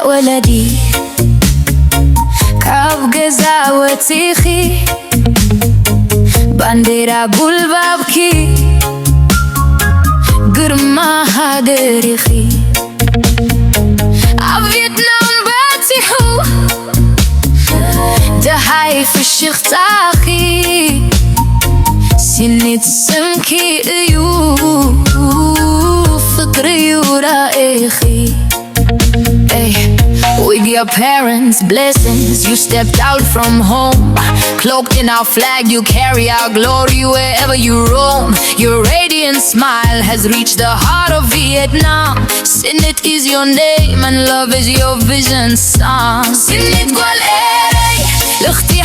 ولدي ካብ ገዛ ወፂኺ ባንዴራ ጉልባብኪ ግርማ ሃገርኺ ኣብ ቪየትናም በፂሑ ደሃይ ፍሽኽታኺ ሲኒት ስምኪ እዩ ፍቅሪ እዩ ራእኺ With your parents' blessings, you stepped out from home. Cloaked in our flag, you carry our glory wherever you roam. Your radiant smile has reached the heart of Vietnam. Sinit is your name and love is your vision song. Sinit gwal luchti